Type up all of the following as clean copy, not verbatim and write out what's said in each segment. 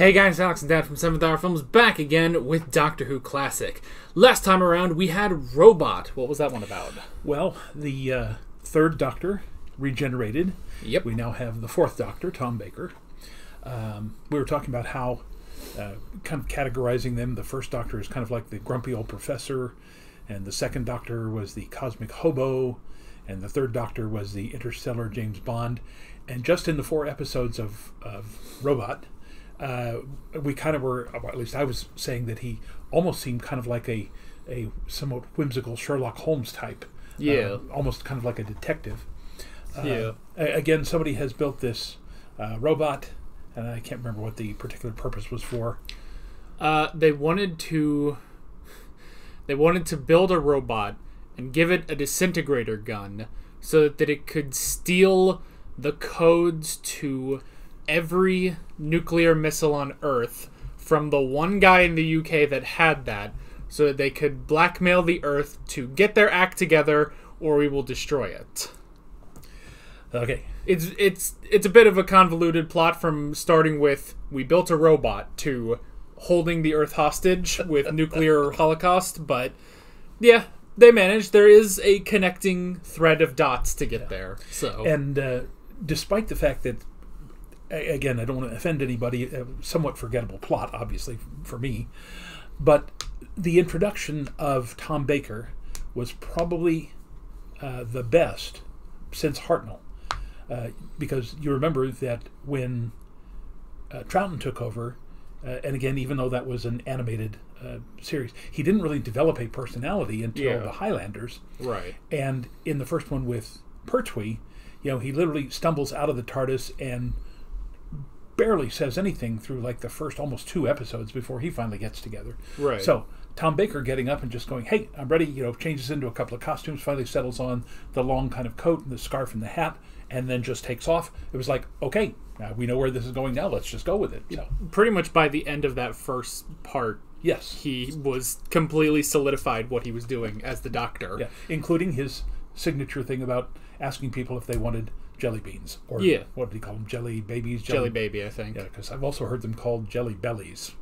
Hey guys, Alex and Dad from 7th Hour Films back again with Doctor Who Classic. Last time around we had Robot. What was that one about? Well, the third Doctor regenerated. Yep. We now have the fourth Doctor, Tom Baker. We were talking about how, kind of categorizing them, the first Doctor is kind of like the grumpy old professor, and the second Doctor was the cosmic hobo, and the third Doctor was the interstellar James Bond. And just in the 4 episodes of Robot, we kind of were, or at least I was saying that he almost seemed kind of like a somewhat whimsical Sherlock Holmes type. Yeah. Almost kind of like a detective. Yeah. Again, somebody has built this robot, and I can't remember what the particular purpose was for. They wanted to build a robot and give it a disintegrator gun so that it could steal the codes to every nuclear missile on Earth from the one guy in the UK that had that, so that they could blackmail the Earth to get their act together or we will destroy it. Okay. It's a bit of a convoluted plot, from starting with we built a robot to holding the Earth hostage with nuclear holocaust, but yeah, they managed. There is a connecting thread of dots to get there. So, And despite the fact that, again, I don't want to offend anybody, a somewhat forgettable plot, obviously, for me, but the introduction of Tom Baker was probably the best since Hartnell. Because you remember that when Troughton took over, and again, even though that was an animated series, he didn't really develop a personality until the Highlanders. right. And in the first one with Pertwee, he literally stumbles out of the TARDIS and barely says anything through like the first almost 2 episodes before he finally gets together. Right. So Tom Baker getting up and just going, "Hey, I'm ready," changes into a couple of costumes, finally settles on the long kind of coat and the scarf and the hat, and then just takes off. It was like, okay, now we know where this is going now. Let's just go with it. So Pretty much by the end of that first part, yes, he was completely solidified what he was doing as the Doctor. yeah, including his signature thing about asking people if they wanted jelly beans, or what did he call them? Jelly babies? Jelly baby, I think. Yeah, because I've also heard them called jelly bellies.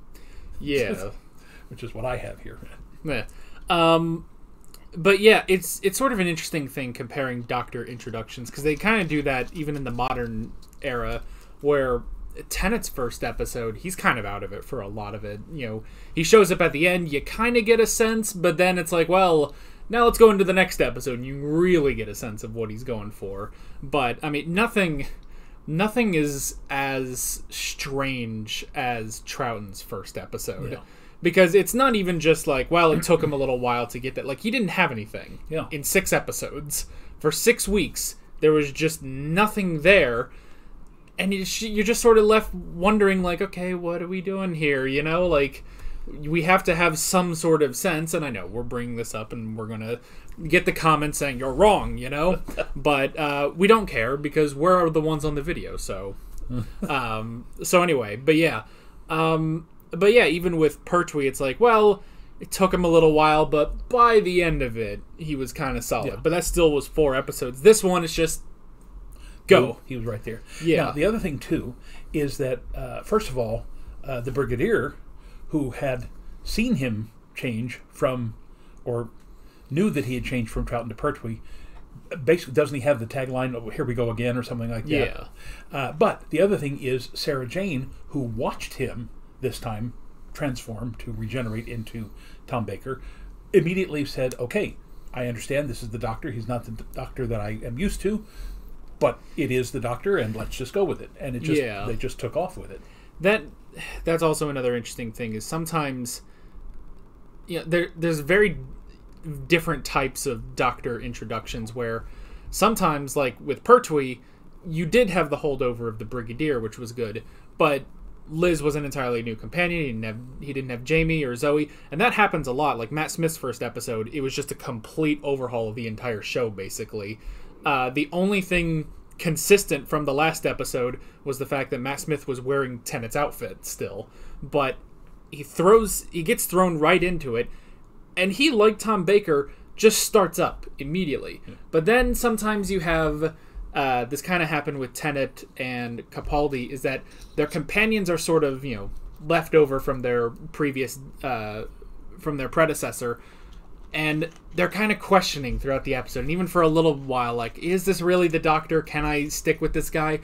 Yeah. Which is what I have here. Yeah. But yeah, it's sort of an interesting thing comparing Doctor introductions, because they kind of do that even in the modern era, where Tennant's first episode, he's kind of out of it for a lot of it. He shows up at the end, you kind of get a sense, but then it's like, well, now let's go into the next episode, and you really get a sense of what he's going for. But, I mean, nothing is as strange as Troughton's first episode. Yeah. Because it's not even just like, well, it took him a little while to get that. Like, he didn't have anything in 6 episodes. For 6 weeks, there was just nothing there. And you're just sort of left wondering, like, okay, what are we doing here? Like, we have to have some sort of sense. And I know we're bringing this up and we're going to get the comments saying you're wrong, But we don't care, because we're the ones on the video. So, so anyway, but yeah. But yeah, even with Pertwee, it's like, well, it took him a little while, but by the end of it, he was kind of solid. Yeah. But that still was 4 episodes. This one is just go. He was right there. Yeah. Now, the other thing, too, is that, first of all, the Brigadier, who had seen him change from, or knew that he had changed from Troughton to Pertwee, basically, doesn't he have the tagline, "Oh, here we go again," or something like that? Yeah. But the other thing is Sarah Jane, who watched him this time transform to regenerate into Tom Baker, immediately said, "Okay, I understand this is the Doctor. He's not the Doctor that I am used to, but it is the Doctor, and let's just go with it." And they just took off with it. That's also another interesting thing, is sometimes there's very different types of Doctor introductions, where sometimes, like with Pertwee, you did have the holdover of the Brigadier, which was good, but Liz was an entirely new companion. He didn't have Jamie or Zoe, and that happens a lot. Like Matt Smith's first episode, it was just a complete overhaul of the entire show, basically. The only thing consistent from the last episode was the fact that Matt Smith was wearing Tennant's outfit still, but he gets thrown right into it, and he, like Tom Baker, just starts up immediately. Yeah. But then sometimes you have this kind of happened with Tennant and Capaldi, is that their companions are sort of, left over from their previous from their predecessor, and they're kind of questioning throughout the episode, and even for a little while, like, is this really the Doctor? Can I stick with this guy?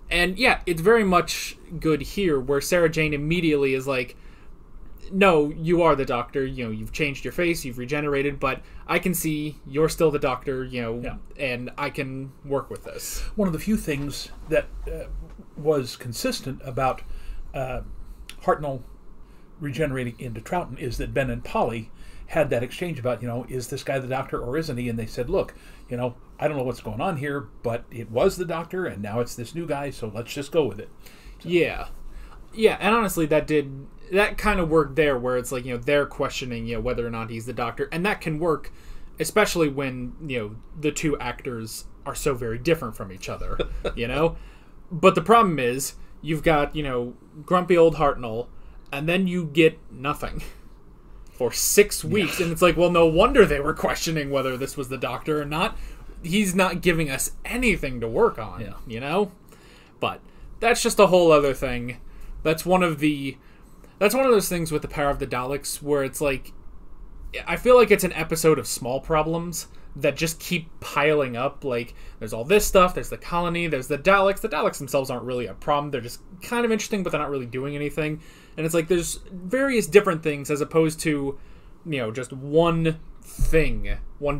And yeah, it's very much good here, where Sarah Jane immediately is like, no, you are the Doctor, you know, you've changed your face, you've regenerated, but I can see you're still the Doctor, you know, and I can work with this. One of the few things that was consistent about Hartnell regenerating into Troughton is that Ben and Polly had that exchange about, you know, is this guy the Doctor or isn't he? And they said, look, you know, I don't know what's going on here, but it was the Doctor, and now it's this new guy, so let's just go with it. So. Yeah. Yeah, and honestly, that kind of worked there, where it's like, you know, they're questioning, you know, whether or not he's the Doctor, and that can work, especially when, you know, the two actors are so very different from each other, you know? But the problem is, you've got, you know, grumpy old Hartnell, and then you get nothing for 6 weeks, and it's like, well, no wonder they were questioning whether this was the Doctor or not. He's not giving us anything to work on, you know? But that's just a whole other thing. That's one of those things with the Power of the Daleks where it's like, I feel like it's an episode of small problems that just keep piling up. Like, there's all this stuff, there's the colony, there's the Daleks. The Daleks themselves aren't really a problem. They're just kind of interesting, but they're not really doing anything. And it's like, there's various different things as opposed to, you know, just one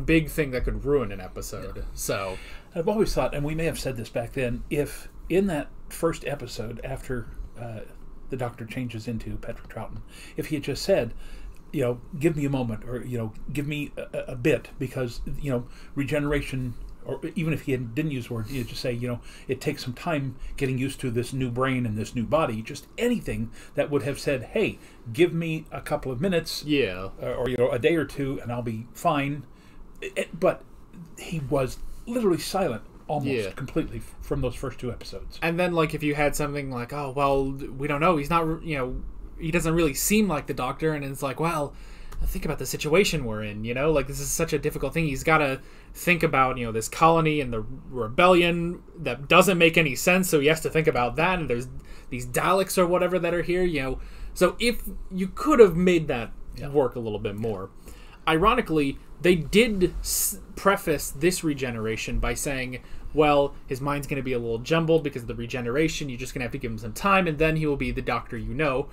big thing that could ruin an episode. Yeah. So I've always thought, and we may have said this back then, if in that first episode after the Doctor changes into Patrick Troughton, if he had just said, you know, give me a moment, or, you know, give me a bit, because, you know, regeneration, or even if he didn't use the word, he'd just say, you know, it takes some time getting used to this new brain and this new body, just anything that would have said, hey, give me a couple of minutes, or, you know, a day or two, and I'll be fine. But he was literally silent almost completely from those first 2 episodes. And then, like, if you had something like, oh, well, we don't know, he's not, you know, he doesn't really seem like the Doctor, and it's like, well, think about the situation we're in, you know, like, this is such a difficult thing. He's got to think about, you know, this colony and the rebellion that doesn't make any sense, so he has to think about that, and there's these Daleks or whatever that are here, you know. So if you could have made that work a little bit more. Ironically, they did preface this regeneration by saying, well, his mind's going to be a little jumbled because of the regeneration, you're just going to have to give him some time, and then he will be the Doctor you know.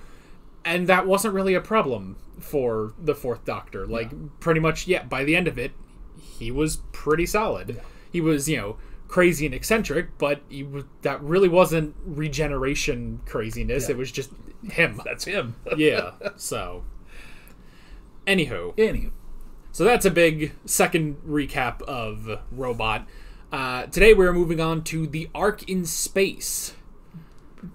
And that wasn't really a problem for the 4th Doctor. Like, pretty much, by the end of it, he was pretty solid. Yeah. He was, you know, crazy and eccentric, but that really wasn't regeneration craziness. It was just him. That's him. So. Anywho. So that's a big second recap of Robot. Today we're moving on to The Ark in Space.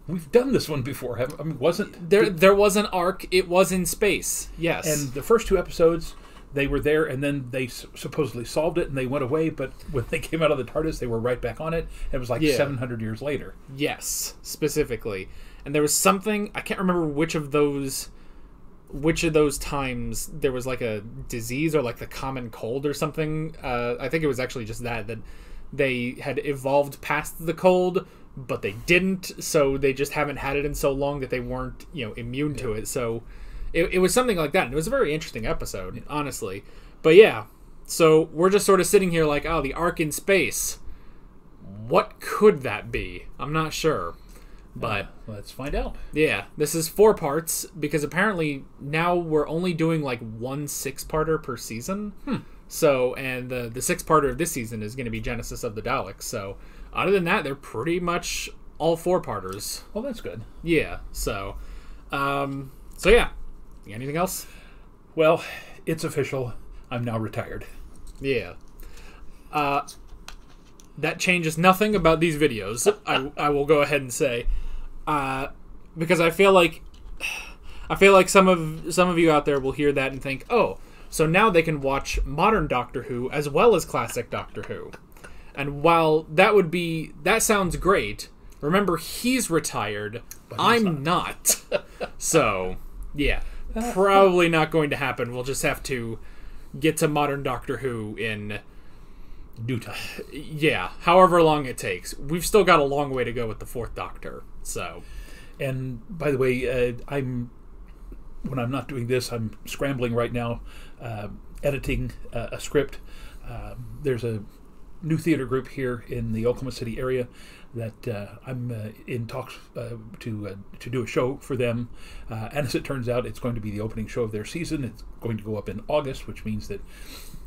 We've done this one before, I mean, wasn't... There was an Ark, it was in space, yes. And the first 2 episodes, they were there, and then they supposedly solved it, and they went away, but when they came out of the TARDIS, they were right back on it. It was like 700 years later. Yes, specifically. And there was something, I can't remember which of those times there was like a disease or like the common cold or something. I think it was actually just that they had evolved past the cold, but they didn't, so they just haven't had it in so long that they weren't, you know, immune to it. So it was something like that, and it was a very interesting episode, honestly. But yeah, so we're just sort of sitting here like, oh, the Ark in space. What could that be? I'm not sure. But let's find out. Yeah, this is 4 parts, because apparently now we're only doing like 1 6-parter per season. So, and the 6-parter of this season is going to be Genesis of the Daleks. So, other than that, they're pretty much all 4-parters. Well, that's good. Yeah. So yeah. Anything else? Well, it's official. I'm now retired. Yeah. That changes nothing about these videos. I will go ahead and say, because I feel like some of you out there will hear that and think, oh, so now they can watch modern Doctor Who as well as classic Doctor Who. And while that sounds great, remember, he's retired. I'm not. So, yeah, probably not going to happen. We'll just have to get to modern Doctor Who in due time. Yeah, however long it takes. We've still got a long way to go with the 4th Doctor. So, And by the way, when I'm not doing this, I'm scrambling right now, editing a script. There's a new theater group here in the Oklahoma City area that I'm in talks to do a show for them. And as it turns out, it's going to be the opening show of their season. It's going to go up in August, which means that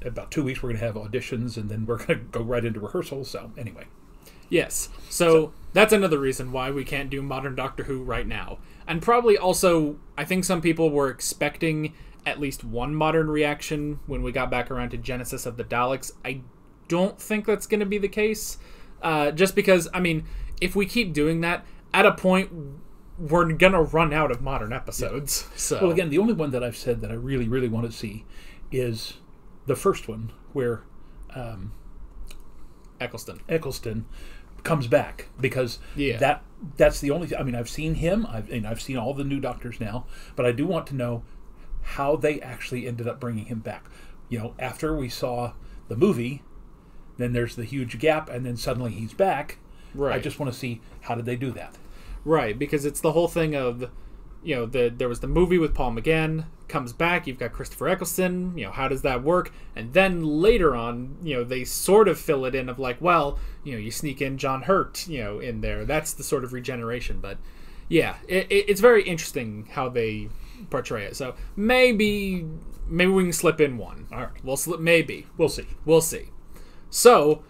about 2 weeks we're going to have auditions, and then we're going to go right into rehearsal. So anyway. Yes. So that's another reason why we can't do modern Doctor Who right now. And probably also, I think some people were expecting at least one modern reaction when we got back around to Genesis of the Daleks. I don't think that's going to be the case. Just because, I mean, if we keep doing that, at a point, we're going to run out of modern episodes. Yeah. So. Well, again, the only one that I've said that I really, really want to see is the first one, where Eccleston comes back, because that's the only. I mean, I've seen him. I've seen all the new Doctors now, but I do want to know how they actually ended up bringing him back. You know, after we saw the movie, then there's the huge gap, and then suddenly he's back. Right. I just want to see, how did they do that? Right, because it's the whole thing of, you know, there was the movie with Paul McGann, comes back, you've got Christopher Eccleston, you know, how does that work? And then later on, you know, they sort of fill it in of like, well, you know, you sneak in John Hurt, you know, in there. That's the sort of regeneration. But yeah, it's very interesting how they portray it. So maybe we can slip in one. All right, maybe. We'll see. We'll see. So,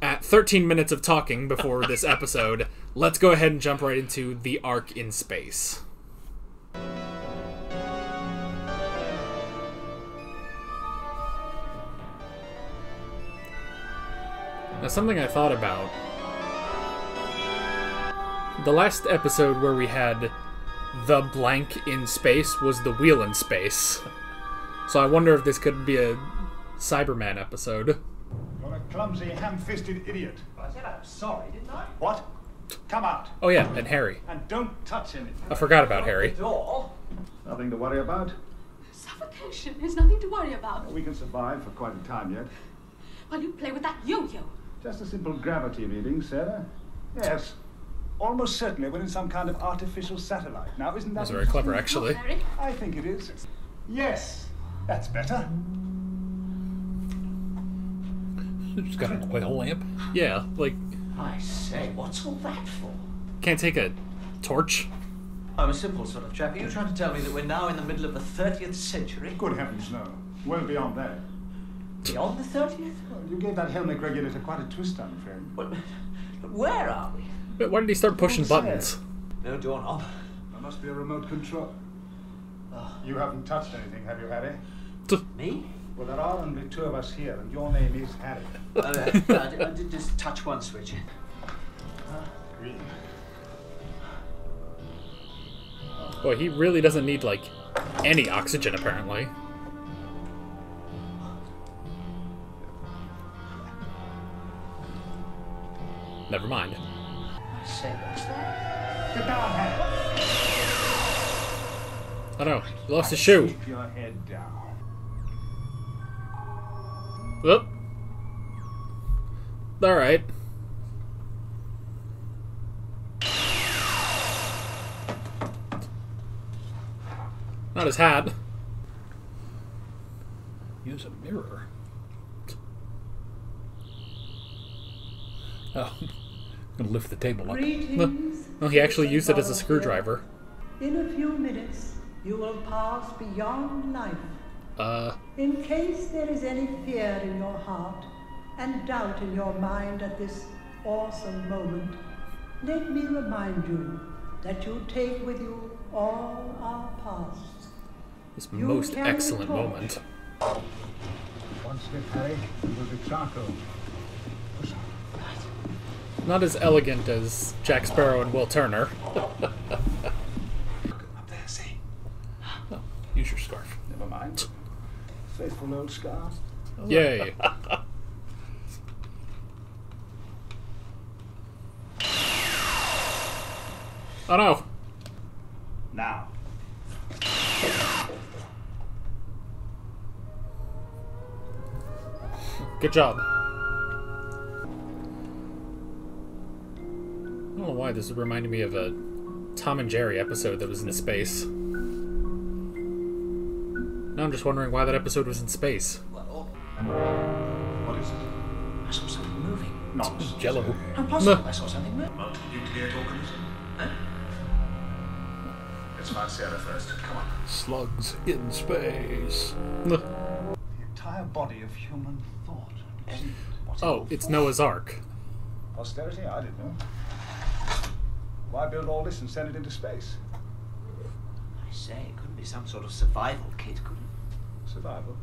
at 13 minutes of talking before this episode, let's go ahead and jump right into The Ark in Space. Now, something I thought about. The last episode where we had the blank in space was the wheel in space. So I wonder if this could be a Cyberman episode. You're a clumsy, ham-fisted idiot. I said I'm sorry, didn't I? What? Come out. Oh yeah, and Harry. And don't touch anything. I forgot about Harry. The door. Nothing to worry about. Suffocation is nothing to worry about. We can survive for quite a time yet. While you play with that yo-yo. Just a simple gravity reading, Sarah. Yes. Almost certainly we're in some kind of artificial satellite. Now, isn't that... That's very clever, actually. Harry? I think it is. Yes. That's better. It's got an oil lamp. Yeah, like... I say, what's all that for? Can't take a torch? I'm a simple sort of chap. Are you trying to tell me that we're now in the middle of the 30th century? Good heavens, no. Well beyond that. Beyond the 30th? Well, you gave that Helmick regulator quite a twist, I'm afraid. But where are we? But why did he start pushing buttons? No doorknob. There must be a remote control. You haven't touched anything, have you, Harry? Me? Well, there are only two of us here, and your name is Harry. I did just touch one switch. Green. Boy, he really doesn't need, like, any oxygen, apparently. Never mind. I say, what's that? Get down, Harry. Oh no, he lost his shoe. Keep your head down. Whoop. Alright. Not his hat. Use a mirror. Oh, I'm gonna lift the table up. Greetings. Well, he actually used it as a screwdriver. In a few minutes, you will pass beyond life. In case there is any fear in your heart and doubt in your mind at this awesome moment, let me remind you that you take with you all our past. This You most carry excellent the torch. moment. One step, Harry, and we'll be charcoal. Not as elegant as Jack Sparrow and Will Turner. Up there, see? Oh, use your scarf. Never mind. Faithful old scar. Yay. Oh no. Now. Good job. I don't know why this is reminding me of a Tom and Jerry episode that was in space. Now I'm just wondering why that episode was in space. Well, What is it? I saw something moving. Nonsense. Jello. Impossible. I saw something moving. Multi-nucleate organism? Huh? Let's find Sarah first. Come on. Slugs in space. The entire body of human thought. Oh, it's Noah's Ark. Posterity? I didn't know. Why build all this and send it into space? I say, it couldn't be some sort of survival kit, could it? Survival.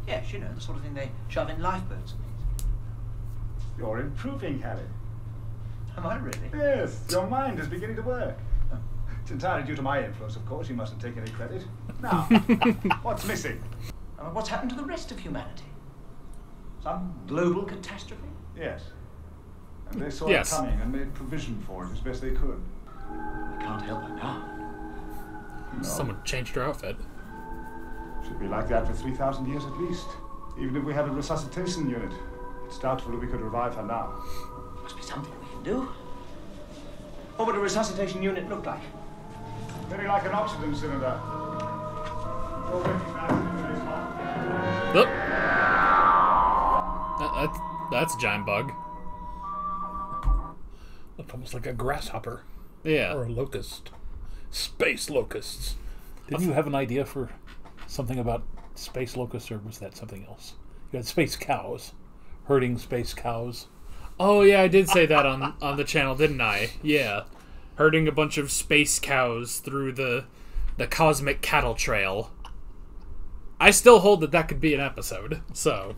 Yes, you know, the sort of thing they shove in lifeboats and things. You're improving, Harry. Am I really? Yes, your mind is beginning to work. It's entirely due to my influence, of course. You mustn't take any credit. Now, what's missing? What's happened to the rest of humanity? Some global catastrophe? Yes. And they saw Yes. it coming and made provision for it as best they could. We can't help it now. No. Someone changed her outfit. Should be like that for 3,000 years at least. Even if we had a resuscitation unit, it's doubtful that we could revive her now. Must be something we can do. What would a resuscitation unit look like? Very like an oxygen cylinder. You'll recognize it in this one. Oop. That's a giant bug. Looked almost like a grasshopper Yeah. or a locust. Space locusts. Didn't you have an idea for something about space locusts, or was that something else? You had space cows. Herding space cows. Oh yeah, I did say that on the channel, didn't I? Yeah. Herding a bunch of space cows through the cosmic cattle trail. I still hold that could be an episode. So,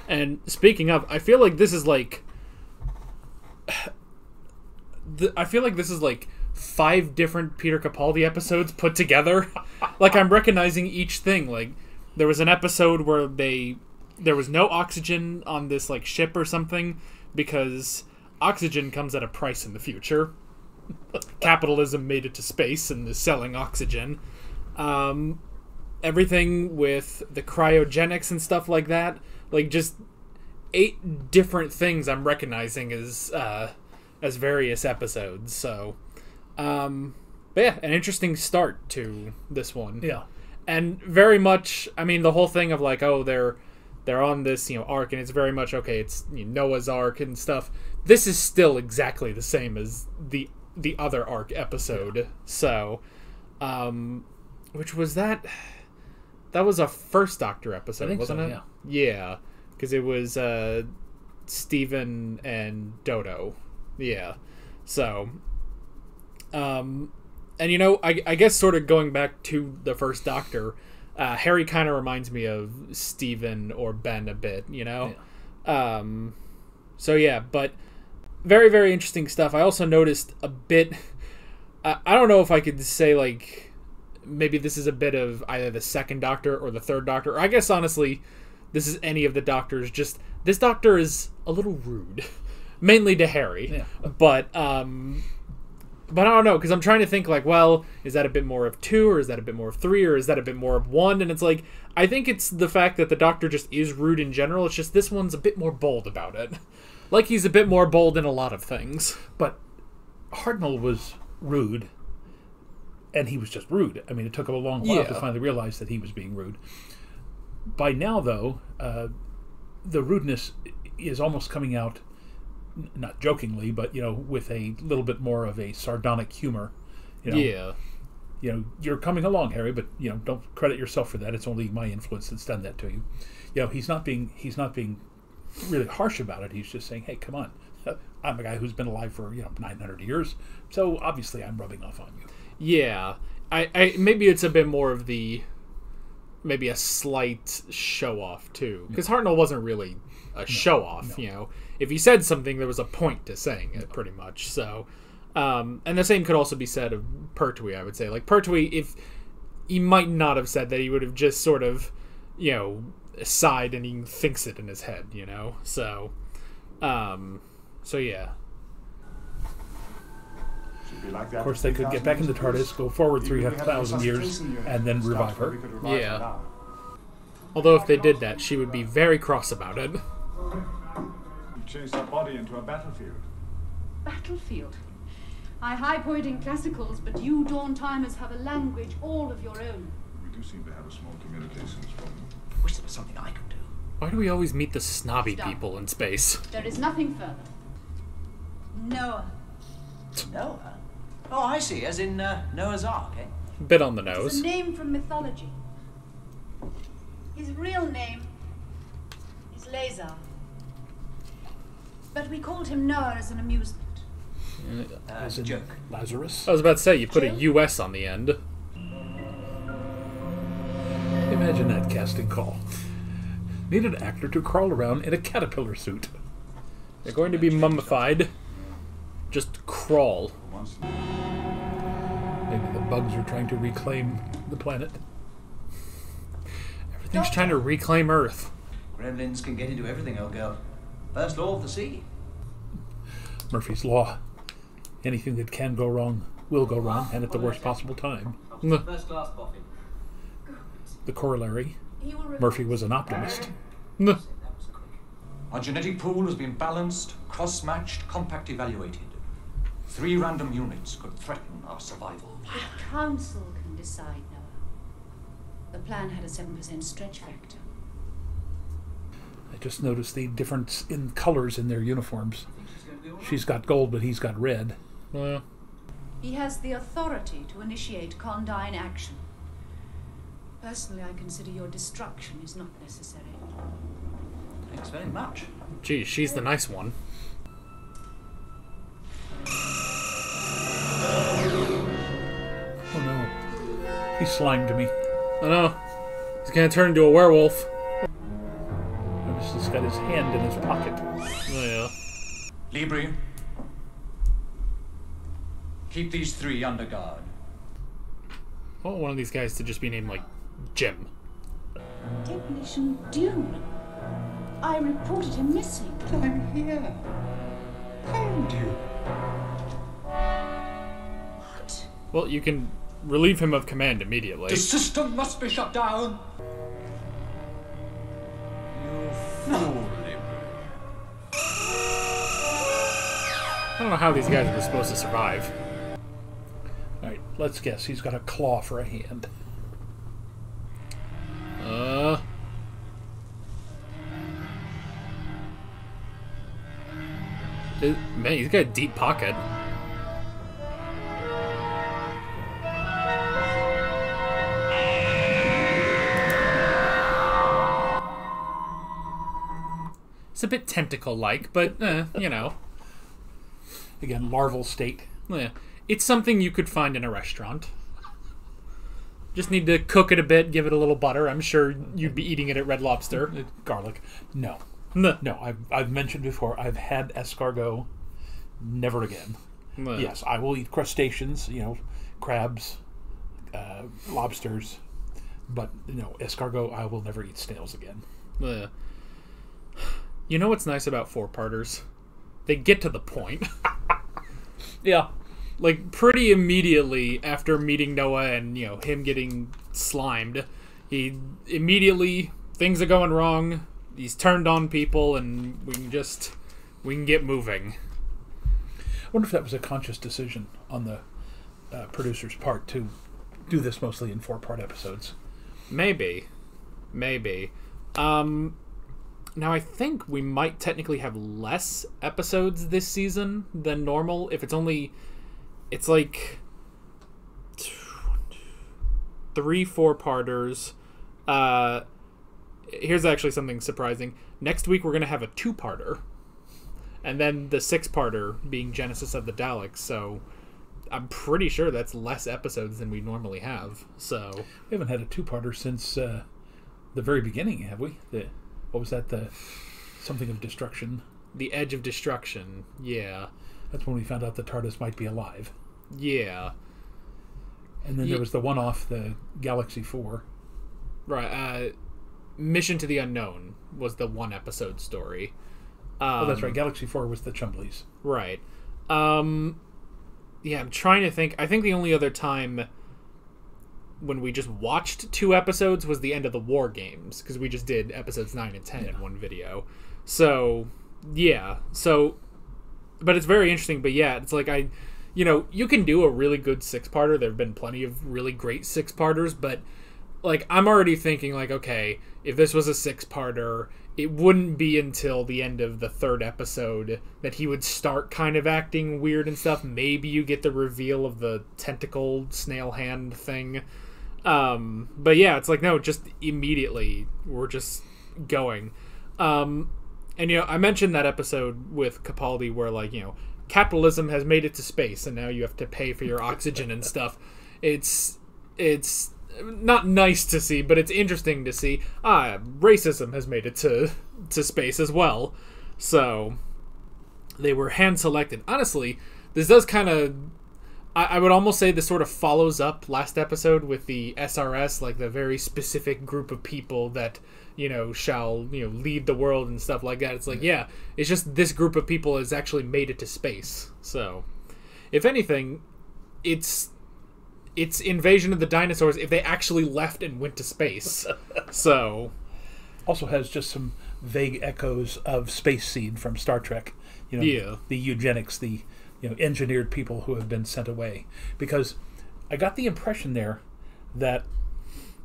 and speaking of, I feel like this is like I feel like this is like 5 different Peter Capaldi episodes put together. Like, I'm recognizing each thing. Like, there was an episode where there was no oxygen on this like ship or something because oxygen comes at a price in the future. Capitalism made it to space and is selling oxygen. Everything with the cryogenics and stuff like that. Like, just 8 different things I'm recognizing as various episodes. So, but yeah, an interesting start to this one. Yeah. And very much, I mean, the whole thing of like, oh, they're on this, ark, and it's very much, okay, it's Noah's Ark and stuff. This is still exactly the same as the other Ark episode. So, which was that was a First Doctor episode, I think wasn't so, it? yeah. Yeah, because it was Stephen and Dodo. Yeah. So, and I guess sort of going back to the First Doctor, Harry kind of reminds me of Stephen or Ben a bit, Yeah. So yeah, but very, very interesting stuff. I also noticed a bit, I don't know if I could say like, maybe this is a bit of either the Second Doctor or the Third Doctor, or I guess honestly, this is any of the Doctors, just, this Doctor is a little rude. Mainly to Harry. Yeah. But I don't know, because I'm trying to think like, well, is that a bit more of 2, or is that a bit more of 3, or is that a bit more of 1? And it's like, I think it's the fact that the Doctor just is rude in general. It's just this one's a bit more bold about it. Like, he's a bit more bold in a lot of things. But Hartnell was rude, and he was just rude. I mean, it took him a long while to Yeah. finally realize that he was being rude. By now, though, the rudeness is almost coming out, not jokingly, but with a little bit more of a sardonic humor. Yeah. You're coming along, Harry, but don't credit yourself for that. It's only my influence that's done that to you. He's not being really harsh about it. He's just saying, hey, come on. I'm a guy who's been alive for 900 years, so obviously I'm rubbing off on you. Yeah. I maybe it's a bit more of maybe a slight show off too, because Hartnell wasn't really a show off. If he said something, there was a point to saying it, pretty much. So, and the same could also be said of Pertwee. I would say, like, Pertwee, if he might not have said that, he would have just sort of sighed, and he thinks it in his head. So yeah. Should be like that Of course, for they could get 3,000 back into years at least. TARDIS, go forward Even if we had a 3,000 years, resuscitation unit, and then it's revive doubtful her. we could revive Yeah. her now. Although if they did that, she would be very cross about it. You changed her body into a battlefield. Battlefield. I high-point in classicals, but you Dawn-timers have a language all of your own. We do seem to have a small communications problem. Wish there was something I could do. Why do we always meet the snobby people in space? There is nothing further. Noah. Noah? Oh, I see. As in Noah's Ark, eh? Bit on the It's nose. a name from mythology. His real name is Lazar. But we called him Noah as an amusement. As in Joke. Lazarus. I was about to say, you put a US on the end. Imagine that casting call. Need an actor to crawl around in a caterpillar suit. They're going to be mummified. Just crawl. Once Maybe the bugs are trying to reclaim the planet. Everything's trying to reclaim Earth. Gremlins can get into everything, old girl. First law of the sea. Murphy's Law. Anything that can go wrong will go wrong, and at the worst possible time. First class coffee. The corollary, He will Murphy was an optimist. Nuh. Our genetic pool has been balanced, cross-matched, compact evaluated. 3 random units could threaten our survival. The council can decide, Noah. The plan had a 7% stretch factor. I just noticed the difference in colors in their uniforms. She's got gold, but he's got red. Well, He has the authority to initiate condign action. Personally, I consider your destruction is not necessary. Thanks very much. geez, she's the nice one. Oh no. He slimed me. I know. He's gonna turn into a werewolf. Notice he's got his hand in his pocket. Oh, yeah. Libri, keep these 3 under guard. I want one of these guys to just be named, like, Jim. Technician Dune. I reported him missing. I'm here. Found you. What? Well, you can relieve him of command immediately. The system must be shut down. You fool, Libri. I don't know how these guys are supposed to survive. Alright, let's guess. He's got a claw for a hand. Man, he's got a deep pocket. It's a bit tentacle-like, but, you know. Again, larval state. Yeah. It's something you could find in a restaurant. Just need to cook it a bit, give it a little butter. I'm sure you'd be eating it at Red Lobster. Garlic. No. Nuh. No, I've mentioned before, I've had escargot. Never again. Nuh. Yes, I will eat crustaceans, crabs, lobsters. But, escargot, I will never eat snails again. Nuh. You know what's nice about 4-parters? They get to the point. Yeah. Like, pretty immediately after meeting Noah and, him getting slimed, he immediately, things are going wrong, he's turned on people, and we can get moving. I wonder if that was a conscious decision on the producer's part to do this mostly in 4-part episodes. Maybe. Now, I think we might technically have less episodes this season than normal. If it's like 3 4-parters. Here's actually something surprising. Next week we're going to have a 2-parter. And then the 6-parter being Genesis of the Daleks. So I'm pretty sure that's less episodes than we normally have. So We haven't had a 2-parter since the very beginning, have we? What was that? The something of destruction. The Edge of Destruction. Yeah. That's when we found out the TARDIS might be alive. Yeah. And then there was the one-off, the Galaxy 4. Right. Mission to the Unknown was the 1-episode story. Oh, that's right. Galaxy 4 was the Chumblies. Right. Yeah, I'm trying to think. I think the only other time when we just watched 2 episodes was the end of the War Games, because we just did episodes 9 and 10 in one video. So, yeah. So, but it's very interesting. But yeah, it's like you know, you can do a really good six-parter. There have been plenty of really great six-parters, but like I'm already thinking like, okay, if this was a six-parter, it wouldn't be until the end of the third episode that he would start kind of acting weird and stuff. Maybe you get the reveal of the tentacle snail hand thing. But yeah, it's like, no, just immediately we're just going. And, you know, I mentioned that episode with Capaldi where, like, you know, capitalism has made it to space and now you have to pay for your oxygen and stuff. It's not nice to see, but it's interesting to see. Racism has made it to space as well. So they were hand-selected. Honestly, this does kind of... I would almost say this sort of follows up last episode with the SRS, like the very specific group of people that, you know, shall, you know, lead the world and stuff like that. It's like, yeah, it's just this group of people has actually made it to space. So, if anything, it's Invasion of the Dinosaurs if they actually left and went to space. So, also has just some vague echoes of Space Seed from Star Trek. You know, yeah. The eugenics, the engineered people who have been sent away. Because I got the impression there that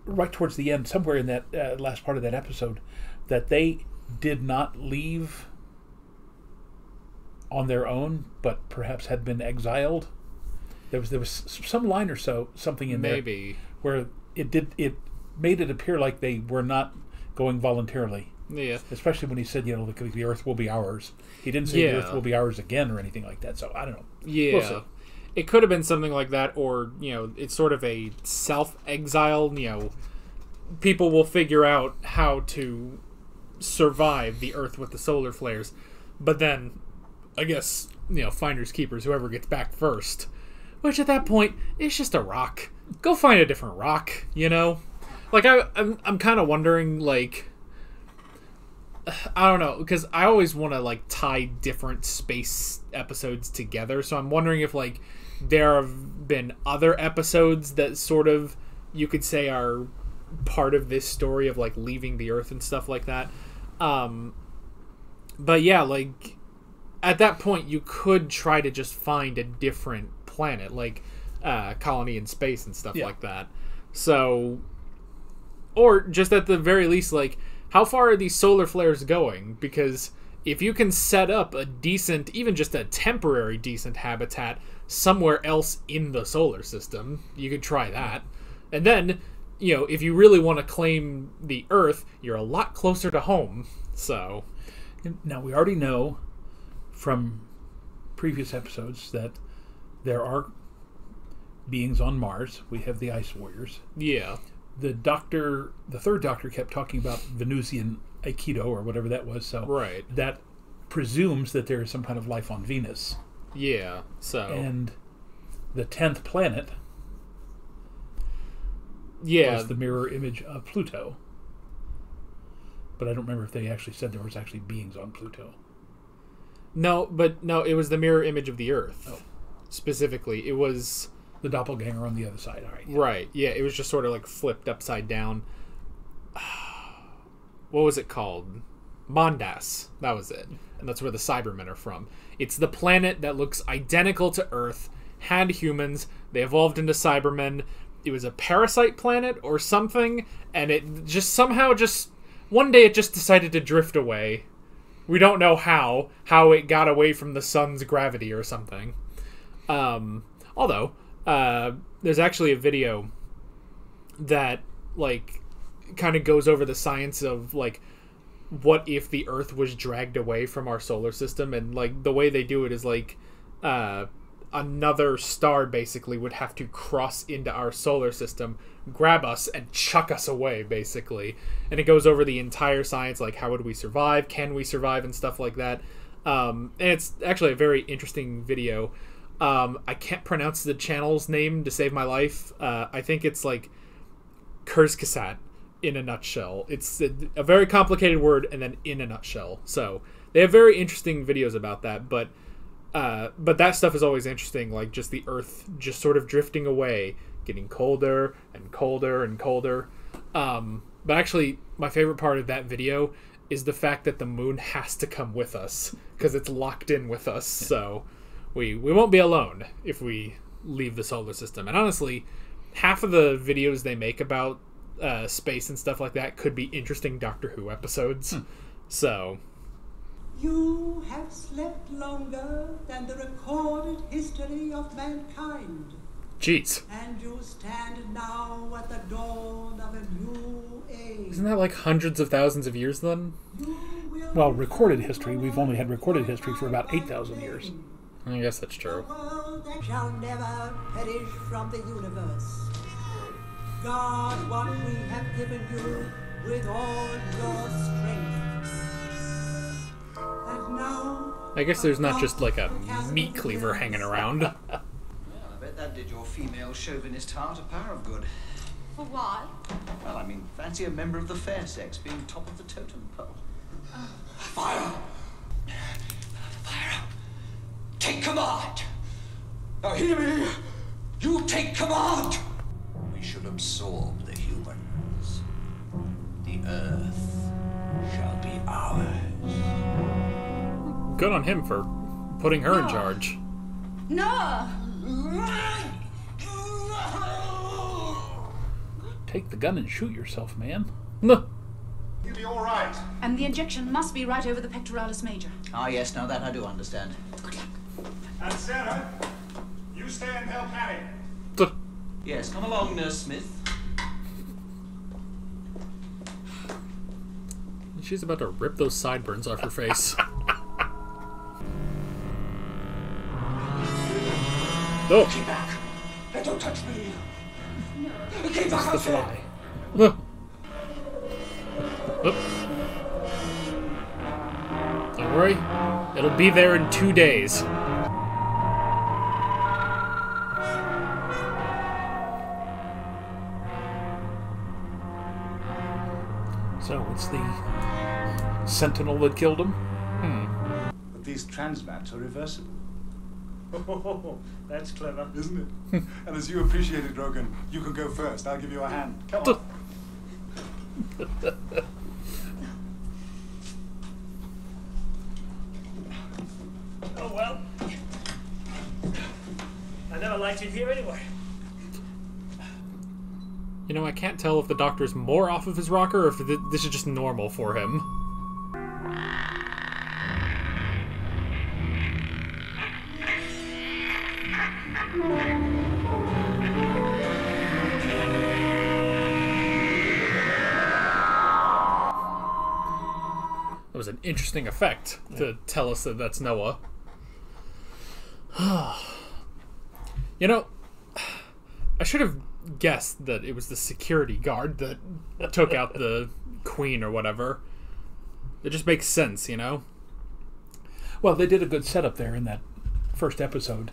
right towards the end, somewhere in that last part of that episode, that they did not leave on their own, but perhaps had been exiled. There was some line or something in there maybe where it made it appear like they were not going voluntarily. Yeah. Especially when he said, you know, the Earth will be ours. He didn't say the Earth will be ours again or anything like that. So I don't know. Yeah. We'll see. It could have been something like that, or, you know, it's sort of a self-exile. You know, people will figure out how to survive the Earth with the solar flares, but then I guess, you know, finders keepers, whoever gets back first. Which at that point, it's just a rock. Go find a different rock, you know? Like, I'm kind of wondering, like, I don't know, because I always want to, like, tie different space episodes together, so I'm wondering if, like, there have been other episodes that sort of, you could say, are part of this story of, like, leaving the Earth and stuff like that. But yeah, like, at that point, you could try to just find a different planet, like Colony in Space and stuff like that. So, or just at the very least, like, how far are these solar flares going? Because if you can set up a decent, even just a temporary decent habitat somewhere else in the solar system, you could try that. And then, you know, if you really want to claim the Earth, you're a lot closer to home. So, now we already know from previous episodes that there are beings on Mars. We have the Ice Warriors. Yeah. The third Doctor kept talking about Venusian Aikido or whatever that was. So right. That presumes that there is some kind of life on Venus. Yeah. So. And the 10th planet was the mirror image of Pluto. But I don't remember if they actually said there was actually beings on Pluto. No, it was the mirror image of the Earth. Oh. Specifically, it was the doppelganger on the other side. All right. Yeah. Right. Yeah, it was just sort of like flipped upside down. What was it called? Mondas. That was it. And that's where the Cybermen are from. It's the planet that looks identical to Earth, had humans, they evolved into Cybermen. It was a parasite planet or something, and it just somehow one day it just decided to drift away. We don't know how it got away from the sun's gravity or something. Although, there's actually a video that, like, kind of goes over the science of, like, what if the Earth was dragged away from our solar system, and, like, the way they do it is, like, another star basically would have to cross into our solar system, grab us, and chuck us away, basically. And it goes over the entire science, like, how would we survive, can we survive, and stuff like that. And it's actually a very interesting video. I can't pronounce the channel's name to save my life. I think it's, like, Kurzgesagt in a nutshell. It's a very complicated word, and then in a nutshell. So, they have very interesting videos about that, but that stuff is always interesting, like, just the Earth just sort of drifting away, getting colder and colder and colder. But actually, my favorite part of that video is the fact that the moon has to come with us, because it's locked in with us, so we won't be alone if we leave the solar system. And honestly, half of the videos they make about space and stuff like that could be interesting Doctor Who episodes. So You have slept longer than the recorded history of mankind. jeez, And you stand now at the dawn of a new age. isn't that like hundreds of thousands of years then? You will Well, recorded history, we've only had recorded history for about 8,000 years. I guess that's true. world that shall never perish from the universe. Guard what we have given you with all your strength. And now, I guess there's not just like a meat cleaver hanging around. Well, I bet that did your female chauvinist heart a power of good. For what? Well, I mean, fancy a member of the fair sex being top of the totem pole. Fire! Fire! Take command! Now hear me! You take command! We should absorb the humans. The Earth shall be ours. Good on him for putting her in charge. No! Take the gun and shoot yourself, man. No. You'll be all right. And the injection must be right over the pectoralis major. Ah, yes, now that I do understand. And Sarah, you stay and help Harry. Yes, come along, Nurse Smith. She's about to rip those sideburns off her face. Oh, Keep back! And don't touch me! Keep back, I The said! fly. look. Oop. Don't worry, it'll be there in 2 days. So it's the Sentinel that killed him? But these transmats are reversible. Oh, that's clever, isn't it? And as you appreciate it, Drogon, you can go first. I'll give you a hand. Come on. Oh well. I never liked it here anyway. You know, I can't tell if the Doctor's more off of his rocker or if this is just normal for him. That was an interesting effect to tell us that that's Noah. You know, I should have guessed that it was the security guard that took out the queen or whatever. It just makes sense, you know? Well, they did a good setup there in that first episode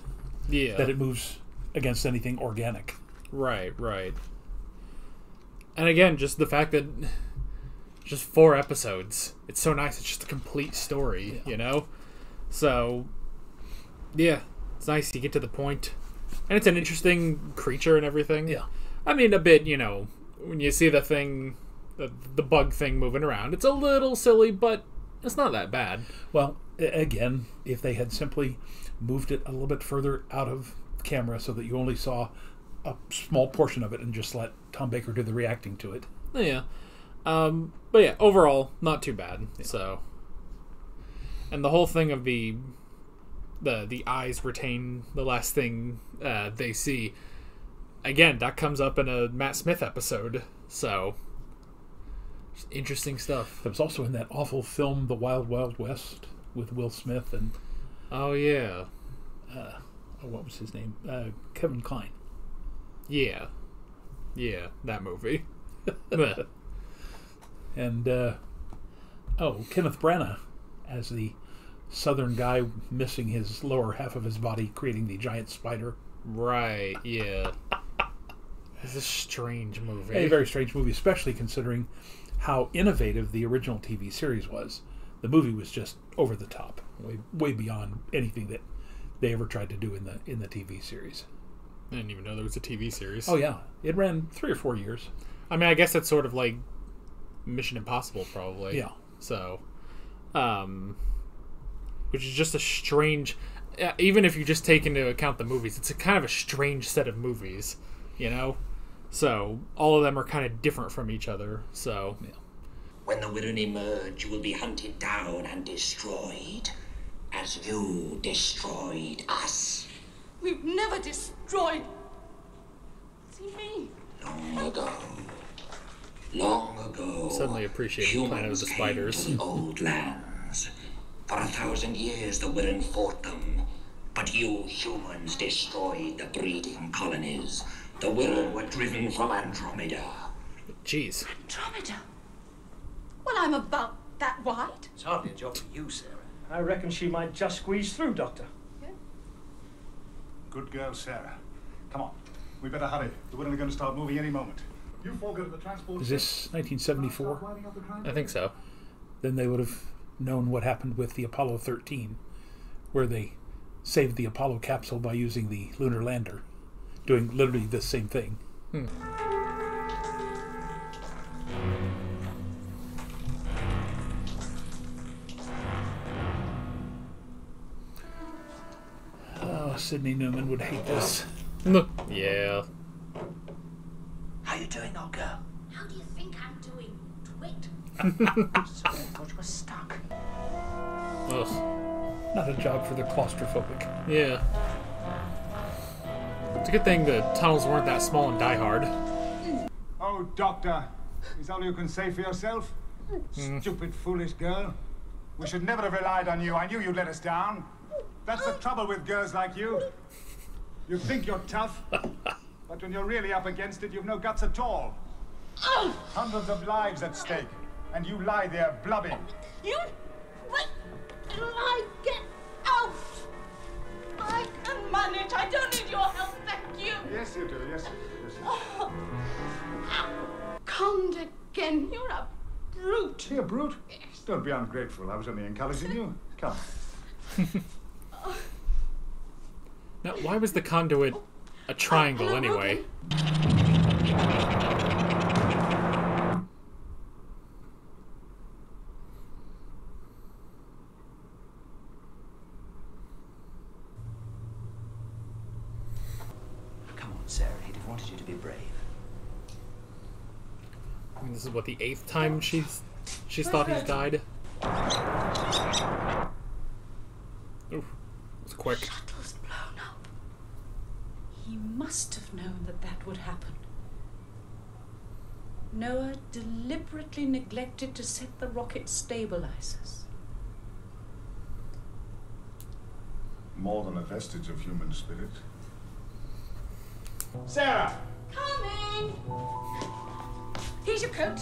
Yeah. that it moves against anything organic. Right, right. And again, just the fact that just 4 episodes. It's so nice. It's just a complete story, you know? So, yeah. It's nice you get to the point. And it's an interesting creature and everything. Yeah. I mean, a bit, you know, when you see the thing, the bug thing moving around, it's a little silly, but it's not that bad. Well, again, if they had simply moved it a little bit further out of camera so that you only saw a small portion of it and just let Tom Baker do the reacting to it. Yeah. But yeah, overall, not too bad. Yeah. So, and the whole thing of the eyes retain the last thing they see. Again, that comes up in a Matt Smith episode. So, just interesting stuff. That was also in that awful film, The Wild Wild West, with Will Smith and Oh yeah, what was his name? Kevin Kline. yeah, that movie. And Kenneth Branagh as the southern guy missing his lower half of his body, creating the giant spider. Right, yeah. It's a strange movie. A very strange movie, especially considering how innovative the original TV series was. The movie was just over the top, way beyond anything that they ever tried to do in the TV series. I didn't even know there was a TV series. Oh yeah, it ran 3 or 4 years. I mean, I guess that's sort of like Mission Impossible, probably. Yeah. So, which is just a strange. even if you just take into account the movies, it's a kind of a strange set of movies, you know? So, all of them are kind of different from each other, so... Yeah. When the Wirren emerge, you will be hunted down and destroyed, as you destroyed us. We've never destroyed... See me? Long ago, Suddenly appreciating Planet of the Spiders. The old lands. For 1,000 years, the Wirren fought them, but you humans destroyed the breeding colonies. The Wirren were driven from Andromeda. Jeez. Andromeda? Well, I'm about that wide. It's hardly a job for you, Sarah. I reckon she might just squeeze through, Doctor. Good girl, Sarah. Come on. We better hurry. The Wirren are going to start moving any moment. You four go to the transport. Is this 1974? I think so. Then they would have known what happened with the Apollo 13, where they saved the Apollo capsule by using the lunar lander, doing literally the same thing. Oh, Sidney Newman would hate this. Yeah. How you doing, old girl? How do you think I'm doing? Twit? Sorry, I thought you were stuck. Ugh. Not a job for the claustrophobic. Yeah. It's a good thing the tunnels weren't that small and Die Hard. Oh, Doctor. Is all you can say for yourself? Stupid, foolish girl. We should never have relied on you. I knew you'd let us down. That's the trouble with girls like you. You think you're tough, but when you're really up against it, you've no guts at all. Hundreds of lives at stake, and you lie there blubbing. You? Wait till I get out! I can manage. I don't need your help, thank you. Yes, you do. Yes, yes. Oh. Conned again. You're a brute. Be a brute? Don't be ungrateful. I was only encouraging you. Come. Now, why was the conduit a triangle anyway? Come on, Sarah. He'd have wanted you to be brave. I mean, this is what, the 8th time she's thought he's died? Oof. It's quick. Shuttle's blown up. He must have known that that would happen. Noah deliberately neglected to set the rocket stabilizers. More than a vestige of human spirit. Sarah! Coming! Here's your coat.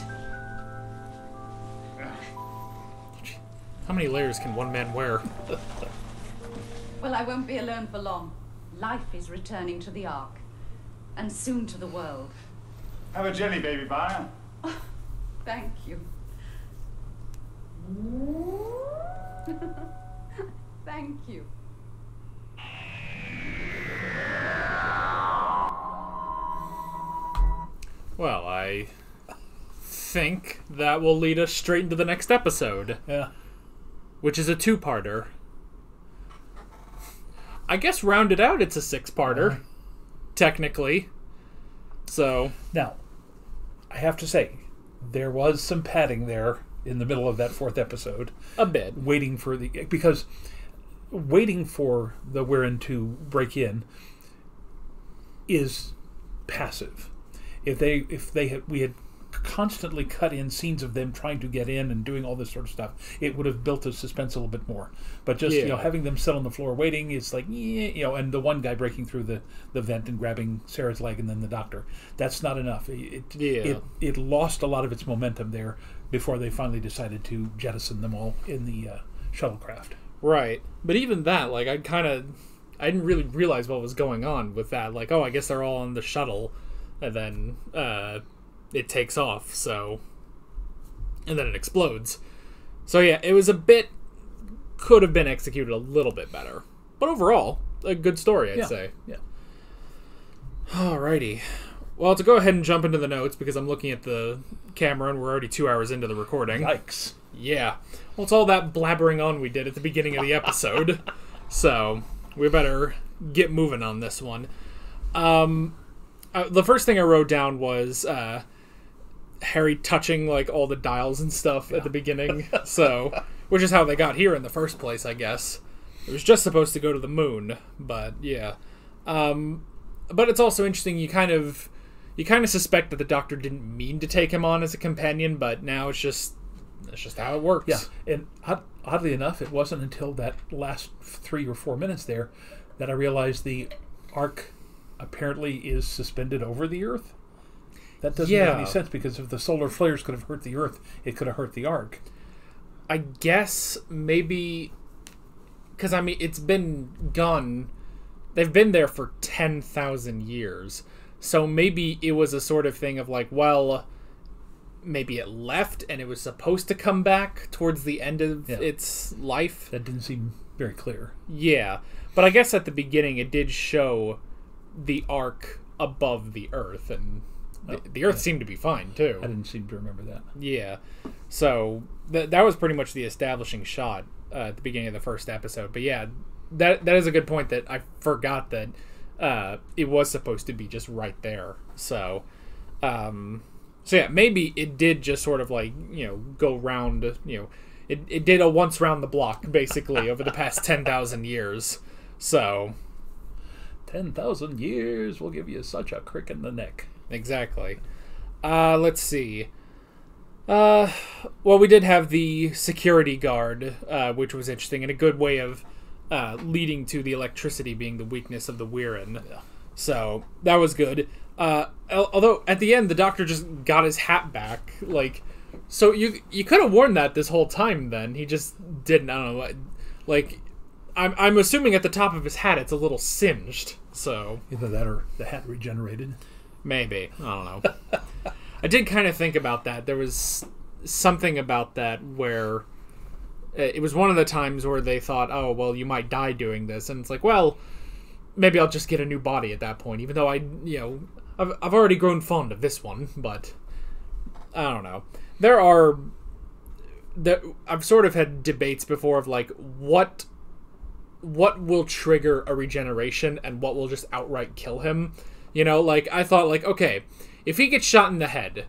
How many layers can one man wear? Well, I won't be alone for long. Life is returning to the Ark, and soon to the world. Have a jelly, baby pie. Oh, thank you. Thank you. Well, I think that will lead us straight into the next episode. Yeah. Which is a 2-parter. I guess rounded out, it's a 6-parter. Technically. So. Now, I have to say, there was some padding there in the middle of that 4th episode. A bit. Because waiting for the Wirren to break in is passive. We had constantly cut in scenes of them trying to get in and doing all this sort of stuff, it would have built the suspense a little bit more. But just having them sit on the floor waiting is like, and the one guy breaking through the vent and grabbing Sarah's leg and then the doctor, that's not enough. It lost a lot of its momentum there before they finally decided to jettison them all in the shuttlecraft. Right. But even that, like, I didn't really realize what was going on with that. Like, oh, I guess they're all on the shuttle, and then it takes off, and then it explodes. So yeah, it was could have been executed a little bit better. But overall, a good story, I'd say. Yeah. Alrighty. Well, to go ahead and jump into the notes, because I'm looking at the camera and we're already 2 hours into the recording. Yikes. Yeah. Well, it's all that blabbering on we did at the beginning of the episode. So, we better get moving on this one. The first thing I wrote down was Harry touching like all the dials and stuff at the beginning. So, which is how they got here in the first place, I guess. It was just supposed to go to the moon, but yeah. But it's also interesting. You kind of suspect that the Doctor didn't mean to take him on as a companion, but now it's just how it works. Yeah, and oddly enough, it wasn't until that last 3 or 4 minutes there that I realized the Ark apparently is suspended over the Earth. That doesn't make any sense, because if the solar flares could have hurt the Earth, it could have hurt the Ark. I guess maybe because I mean it's been gone. They've been there for 10,000 years, so maybe it was a sort of thing of like, well, maybe it left and it was supposed to come back towards the end of its life. That didn't seem very clear. Yeah, but I guess at the beginning it did show the Ark above the Earth, and the Earth seemed to be fine too. I didn't seem to remember that. Yeah, so that was pretty much the establishing shot at the beginning of the first episode. But yeah, that is a good point that I forgot that it was supposed to be just right there. So yeah, maybe it did just sort of like, go round, it did a once round the block basically over the past 10,000 years. So 10,000 years will give you such a crick in the neck. Exactly. Let's see. Well, we did have the security guard, which was interesting, and a good way of leading to the electricity being the weakness of the Wirren. Yeah. So that was good. Although at the end the Doctor just got his hat back. Like, so you could have worn that this whole time. Then he just didn't. I don't know. Like, I'm assuming at the top of his hat it's a little singed. So either that or the hat regenerated. Maybe. I don't know. I did kind of think about that. There was something about that where it was one of the times where they thought, oh, well, you might die doing this. And it's like, well, maybe I'll just get a new body at that point, even though I've already grown fond of this one. But I don't know. I've sort of had debates before of like, what will trigger a regeneration and what will just outright kill him. Like, I thought, like, okay, if he gets shot in the head,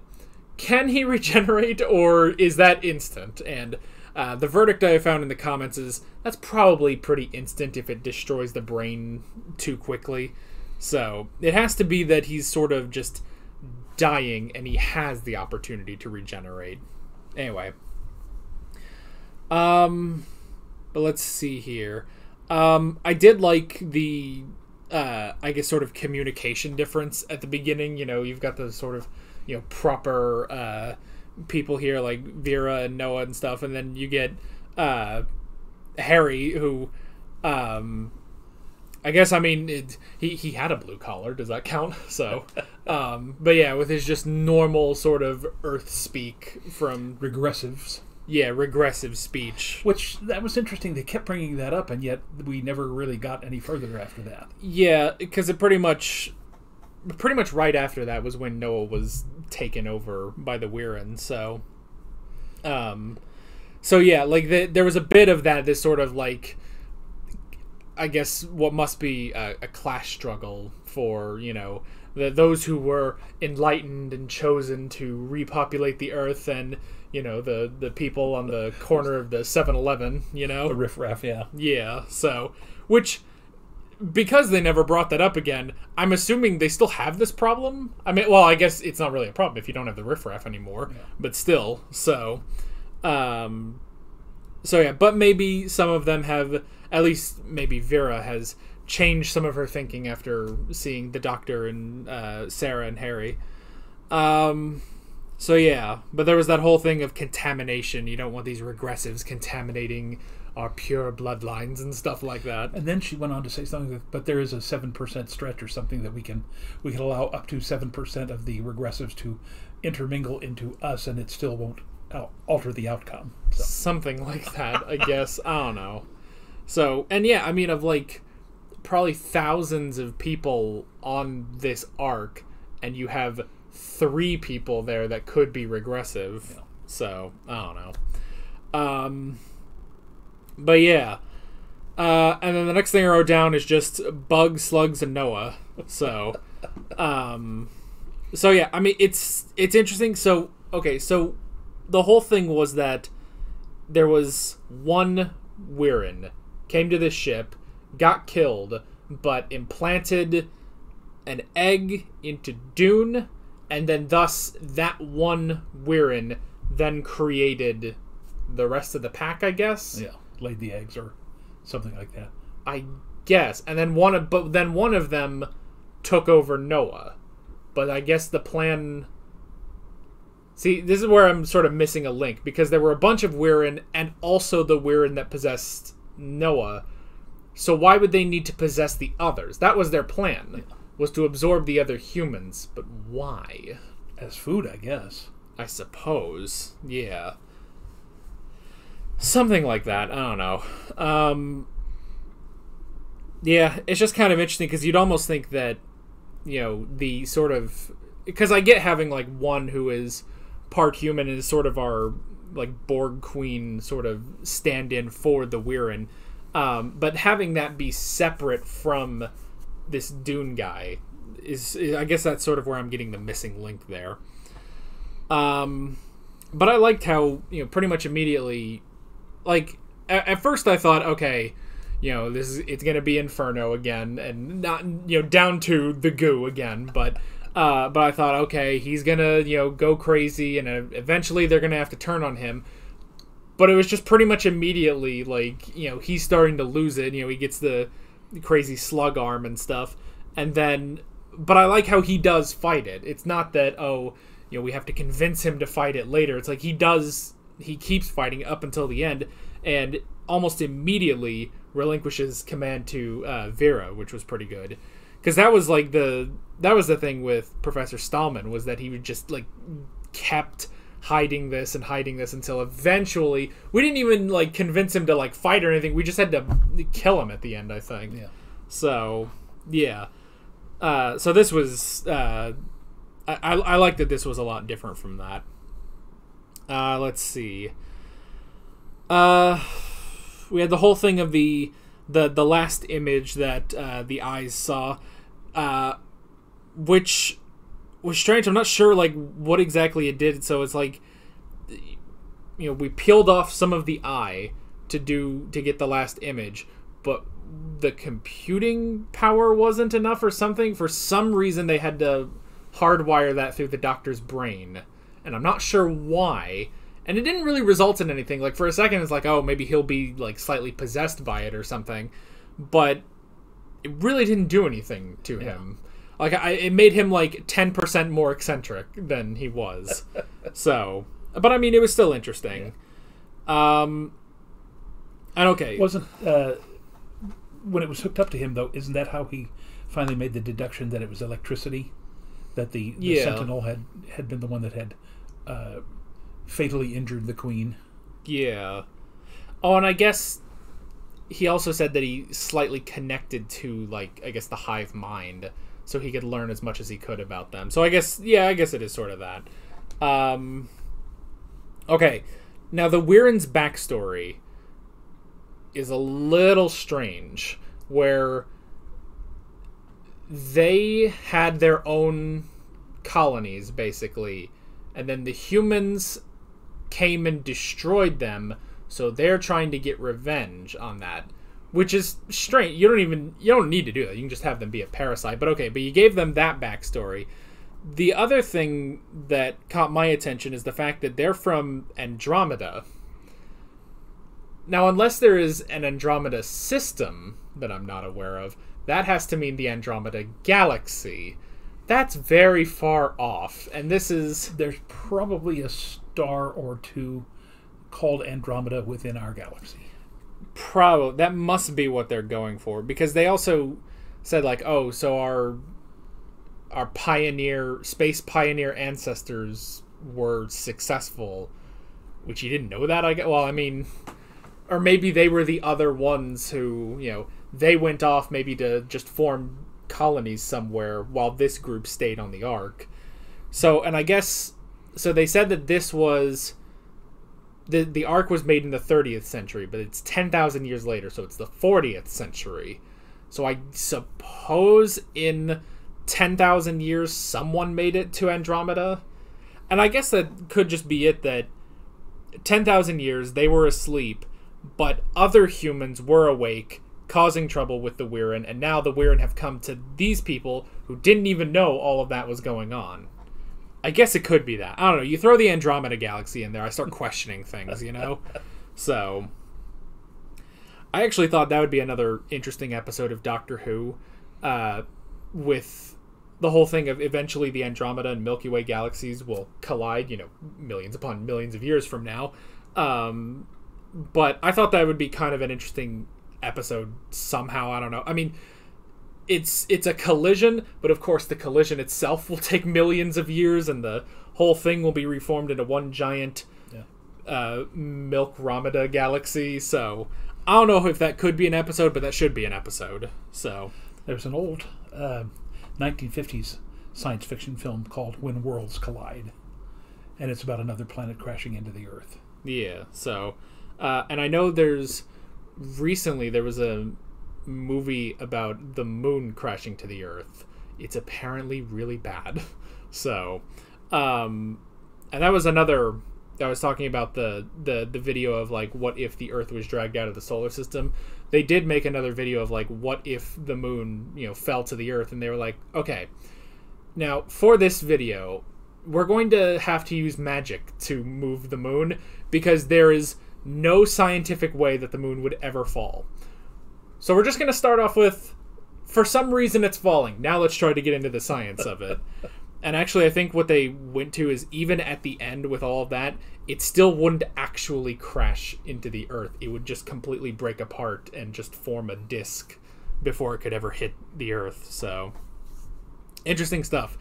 can he regenerate, or is that instant? And the verdict I found in the comments is that's probably pretty instant if it destroys the brain too quickly. So it has to be that he's sort of just dying and he has the opportunity to regenerate. Anyway. But let's see here. I did like the I guess sort of communication difference at the beginning. You've got the sort of proper people here like Vera and Noah and stuff, and then you get Harry, who I guess, I mean, he had a blue collar. Does that count? So, but yeah, with his just normal sort of Earth speak from regressives. Yeah, regressive speech. Which, that was interesting. They kept bringing that up, and yet we never really got any further after that. Yeah, because it pretty much right after that was when Noah was taken over by the Wirren. So yeah, like there was a bit of that. This sort of like, I guess what must be a class struggle for those who were enlightened and chosen to repopulate the Earth, and the people on the corner of the 7-Eleven, the riffraff, yeah. So, which, because they never brought that up again, I'm assuming they still have this problem. I mean, well, I guess it's not really a problem if you don't have the riffraff anymore, but still. So yeah, but maybe some of them have, at least maybe Vera has changed some of her thinking after seeing the Doctor and Sarah and Harry. So yeah, but there was that whole thing of contamination. You don't want these regressives contaminating our pure bloodlines and stuff like that. And then she went on to say something, but there is a 7% stretch or something that we can allow up to 7% of the regressives to intermingle into us, and it still won't alter the outcome. So. Something like that, I guess. I don't know. So, and yeah, I mean, of like probably thousands of people on this arc, and you have 3 people there that could be regressive. So I don't know. But yeah, And then the next thing I wrote down is just bugs, slugs, and Noah. So, so yeah, I mean, it's interesting. So, okay, so the whole thing was that there was one Wirren came to this ship, got killed, but implanted an egg into Dune, and then thus that one Wirren then created the rest of the pack, I guess. Yeah, laid the eggs or something like that. I guess, and then one of them took over Noah, but I guess the plan. See, this is where I'm sort of missing a link, because there were a bunch of Wirren and also the Wirren that possessed Noah. So why would they need to possess the others? That was their plan, was to absorb the other humans. But why? As food, I guess. I suppose. Yeah. Something like that. I don't know. Yeah, it's just kind of interesting, because you'd almost think that, the sort of... Because I get having, one who is part human and is sort of our, Borg Queen sort of stand-in for the Wirren. But having that be separate from this Dune guy is I guess that's sort of where I'm getting the missing link there. But I liked how, pretty much immediately, at first I thought, okay, it's going to be Inferno again, and not, down to the goo again, but I thought, okay, he's going to, go crazy, and eventually they're going to have to turn on him. But it was just pretty much immediately, he's starting to lose it. He gets the crazy slug arm and stuff. And then, but I like how he does fight it. It's not that, we have to convince him to fight it later. It's like he keeps fighting up until the end, and almost immediately relinquishes command to Vera, which was pretty good. Because that was the thing with Professor Stallman, was that he would just, kept hiding this until eventually we didn't even convince him to fight or anything. We just had to kill him at the end, I think. Yeah. So yeah. So this was I like that this was a lot different from that. Let's see. We had the whole thing of the last image that the eyes saw, which was strange. I'm not sure what exactly it did. So it's we peeled off some of the eye to get the last image, but the computing power wasn't enough or something. For some reason they had to hardwire that through the doctor's brain, and I'm not sure why. And it didn't really result in anything. For a second it's maybe he'll be slightly possessed by it or something, but it really didn't do anything to him. It made him 10% more eccentric than he was. So, but I mean, it was still interesting. Yeah. And okay, wasn't when it was hooked up to him though? Isn't that how he finally made the deduction that it was electricity? That the Sentinel had been the one that had fatally injured the Queen. Yeah. Oh, and I guess he also said that he slightly connected to I guess the hive mind, so he could learn as much as he could about them. So I guess it is sort of that. Okay, now the Wirren's backstory is a little strange, where they had their own colonies, basically, and then the humans came and destroyed them, so they're trying to get revenge on that. Which is strange. You don't need to do that. You can just have them be a parasite. But okay, but you gave them that backstory. The other thing that caught my attention is the fact that they're from Andromeda. Now, unless there is an Andromeda system that I'm not aware of, that has to mean the Andromeda Galaxy. That's very far off. And there's probably a star or two called Andromeda within our galaxy. Probably that must be what they're going for, because they also said so our space pioneer ancestors were successful, which you didn't know that. Or maybe they were the other ones who they went off maybe to just form colonies somewhere while this group stayed on the Ark. So, and I guess so they said that this was the Ark was made in the 30th century, but it's 10,000 years later, so it's the 40th century. So I suppose in 10,000 years, someone made it to Andromeda. And I guess that could just be it, that 10,000 years, they were asleep, but other humans were awake, causing trouble with the Wirren, and now the Wirren have come to these people who didn't even know all of that was going on. I guess it could be that. I don't know. You throw the Andromeda Galaxy in there, I start questioning things, you know? So, I actually thought that would be another interesting episode of Doctor Who, with the whole thing of eventually the Andromeda and Milky Way galaxies will collide, you know, millions upon millions of years from now. But I thought that would be kind of an interesting episode somehow. I don't know. I mean, it's a collision, but of course the collision itself will take millions of years, and the whole thing will be reformed into one giant Milkromeda galaxy. So I don't know if that could be an episode, but that should be an episode. So there's an old 1950s science fiction film called When Worlds Collide, and it's about another planet crashing into the Earth. Yeah. So, and I know recently there was a movie about the moon crashing to the Earth. It's apparently really bad. So, and that was another. I was talking about the video of like, what if the Earth was dragged out of the solar system. They did make another video of like, what if the moon, you know, fell to the Earth, and they were like, okay, now for this video, we're going to have to use magic to move the moon, because there is no scientific way that the moon would ever fall. So we're just going to start off with, for some reason it's falling. Now let's try to get into the science of it. And actually, I think what they went to is, even at the end with all of that, it still wouldn't actually crash into the Earth. It would just completely break apart and just form a disk before it could ever hit the Earth. So, interesting stuff.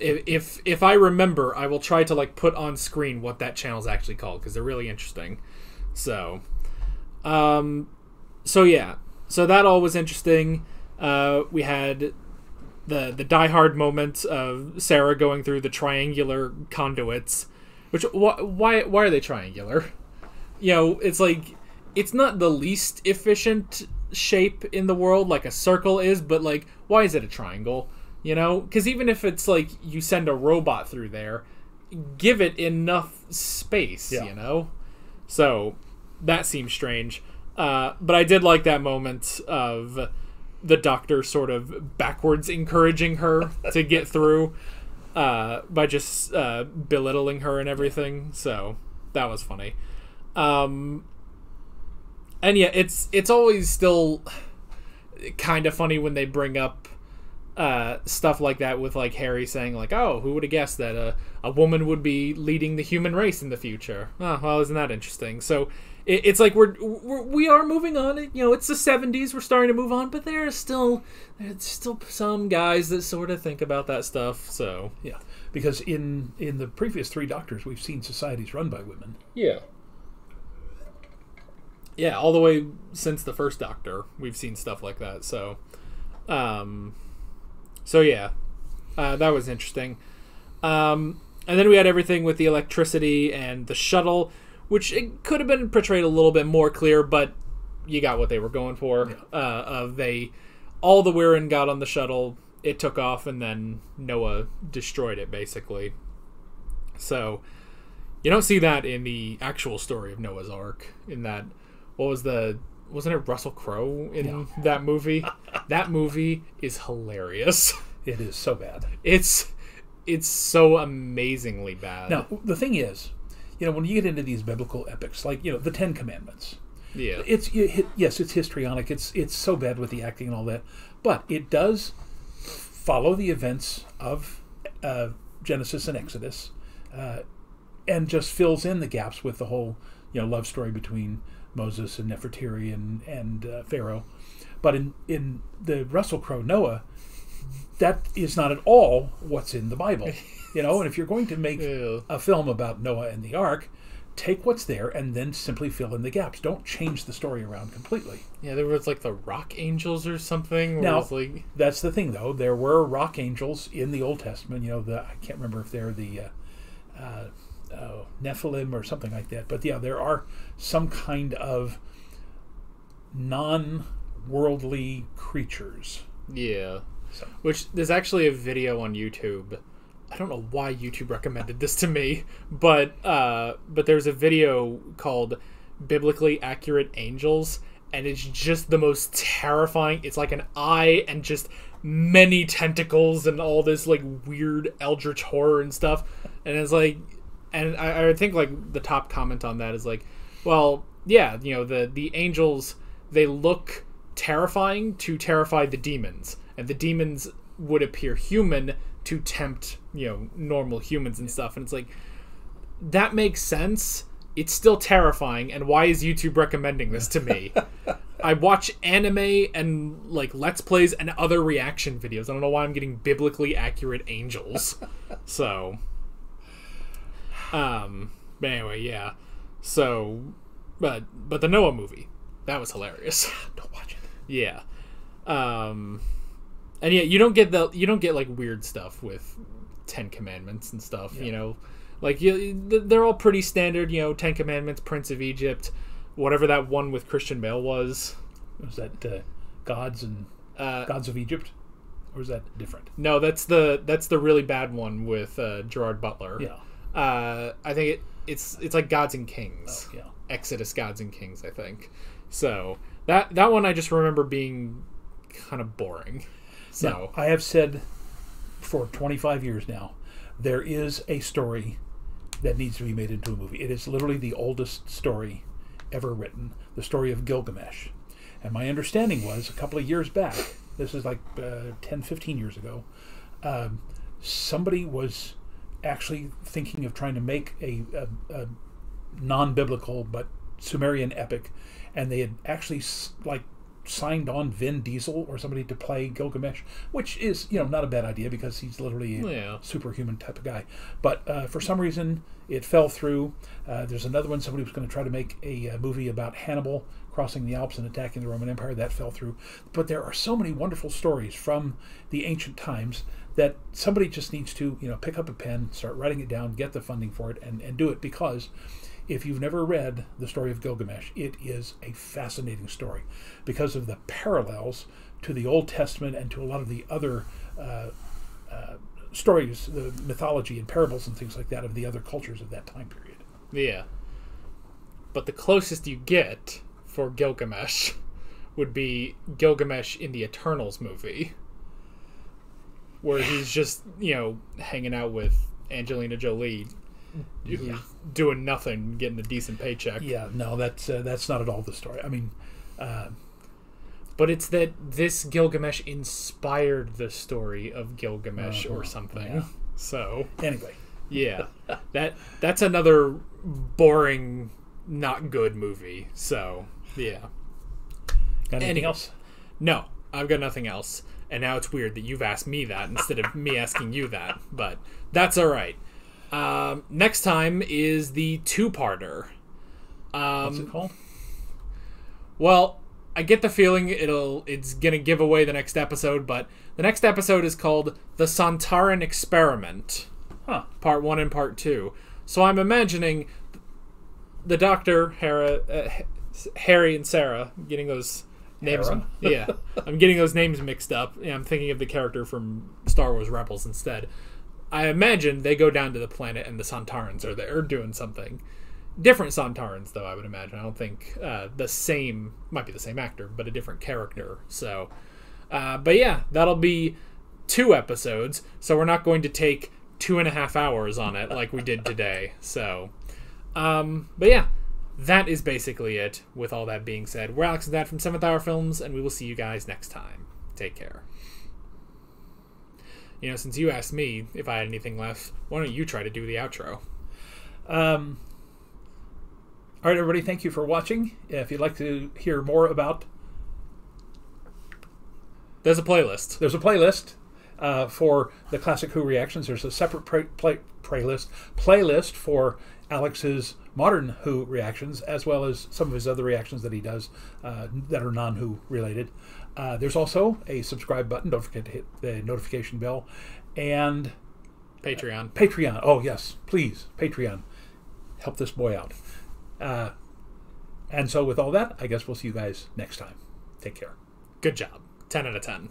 If I remember, I will try to like put on screen what that channel's actually called, because they're really interesting. So, yeah. So that all was interesting. We had the Die Hard moment of Sarah going through the triangular conduits, which why are they triangular? You know, it's like, it's not the least efficient shape in the world like a circle is, but like, why is it a triangle? You know, because even if it's like you send a robot through there, give it enough space, you know? So that seems strange. But I did like that moment of the Doctor sort of backwards encouraging her to get through by just belittling her and everything. So that was funny. And yeah, it's always still kind of funny when they bring up stuff like that, with like Harry saying like, oh, who would have guessed that a woman would be leading the human race in the future? Oh, well, isn't that interesting? So it's like we are moving on. You know, it's the 70s. We're starting to move on, but there's still some guys that sort of think about that stuff. So yeah, because in the previous 3 Doctors, we've seen societies run by women. Yeah, all the way since the first Doctor, we've seen stuff like that. So, yeah, that was interesting. And then we had everything with the electricity and the shuttle, which it could have been portrayed a little bit more clear, but you got what they were going for. Yeah. All the Wirren got on the shuttle, it took off, and then Noah destroyed it, basically. So you don't see that in the actual story of Noah's Ark. In that, wasn't it Russell Crowe in that movie? That movie is hilarious. It is so bad. It's so amazingly bad. Now, the thing is, you know, when you get into these biblical epics, like, you know, the 10 Commandments, it's histrionic. It's so bad with the acting and all that, but it does follow the events of Genesis and Exodus, and just fills in the gaps with the whole, you know, love story between Moses and Nefertiti and Pharaoh. But in the Russell Crowe Noah, that is not at all what's in the Bible. You know, and if you're going to make a film about Noah and the Ark, take what's there and then simply fill in the gaps. Don't change the story around completely. Yeah, there was like the rock angels or something. Now, that's the thing, though. There were rock angels in the Old Testament. You know, I can't remember if they're the Nephilim or something like that. But yeah, there are some kind of non-worldly creatures. Yeah. Which, there's actually a video on YouTube. I don't know why YouTube recommended this to me, but there's a video called Biblically Accurate Angels, and it's just the most terrifying. It's like an eye and just many tentacles and all this like weird eldritch horror and stuff. And it's like, and I think like the top comment on that is like, well, yeah, you know, the angels, they look terrifying to terrify the demons, and the demons would appear human to tempt, you know, normal humans and stuff. And it's like, that makes sense. It's still terrifying, and why is YouTube recommending this to me? I watch anime and like Let's Plays and other reaction videos. I don't know why I'm getting biblically accurate angels. So but anyway, yeah. So but the Noah movie, that was hilarious. Don't watch it. Yeah. And yeah, you don't get like weird stuff with Ten Commandments and stuff, you know. Like, they're all pretty standard, you know, Ten Commandments, Prince of Egypt, whatever that one with Christian Bale was. Was that Gods of Egypt? Or is that different? No, that's the really bad one with Gerard Butler. Yeah. I think it's like Gods and Kings. Oh, yeah. Exodus, Gods and Kings, I think. So, that one I just remember being kind of boring. So now, I have said for 25 years now, there is a story that needs to be made into a movie. It is literally the oldest story ever written, the story of Gilgamesh. And my understanding was, a couple of years back, this is like 10, 15 years ago, somebody was actually thinking of trying to make a non-biblical but Sumerian epic, and they had actually signed on Vin Diesel or somebody to play Gilgamesh, which is, you know, not a bad idea because he's literally a superhuman type of guy. But for some reason, it fell through. There's another one. Somebody was going to try to make a movie about Hannibal crossing the Alps and attacking the Roman Empire. That fell through. But there are so many wonderful stories from the ancient times that somebody just needs to, you know, pick up a pen, start writing it down, get the funding for it, and do it, because if you've never read the story of Gilgamesh, it is a fascinating story because of the parallels to the Old Testament and to a lot of the other stories, the mythology and parables and things like that of the other cultures of that time period. Yeah. But the closest you get for Gilgamesh would be Gilgamesh in the Eternals movie, where he's just, you know, hanging out with Angelina Jolie, who's doing nothing, getting a decent paycheck. Yeah, no, that's not at all the story. I mean, but it's that this Gilgamesh inspired the story of Gilgamesh or something. Yeah. So anyway, yeah, that's another boring, not good movie. So yeah. Got anything else? No, I've got nothing else. And now it's weird that you've asked me that instead of me asking you that, but that's all right. Next time is the two-parter. What's it called? Well, I get the feeling it's gonna give away the next episode, but the next episode is called The Sontaran Experiment. Part 1 and Part 2. So I'm imagining the Doctor, Harry and Sarah, getting those names. Yeah, I'm getting those names mixed up. Yeah, I'm thinking of the character from Star Wars Rebels instead. I imagine they go down to the planet and the Sontarans are there doing something. Different Sontarans, though, I would imagine. I don't think might be the same actor, but a different character. So, but yeah, that'll be 2 episodes. So we're not going to take 2.5 hours on it like we did today. So, but yeah, that is basically it. With all that being said, we're Alex and Dad from 7th Hour Films, and we will see you guys next time. Take care. You know, since you asked me if I had anything left, why don't you try to do the outro? All right, everybody, thank you for watching. If you'd like to hear more about... There's a playlist. There's a playlist for the Classic Who reactions. There's a separate playlist for Alex's modern Who reactions, as well as some of his other reactions that he does that are non-Who related. There's also a subscribe button. Don't forget to hit the notification bell. And Patreon. Patreon. Oh, yes. Please. Patreon. help this boy out. And so with all that, I guess we'll see you guys next time. Take care. Good job. 10 out of 10.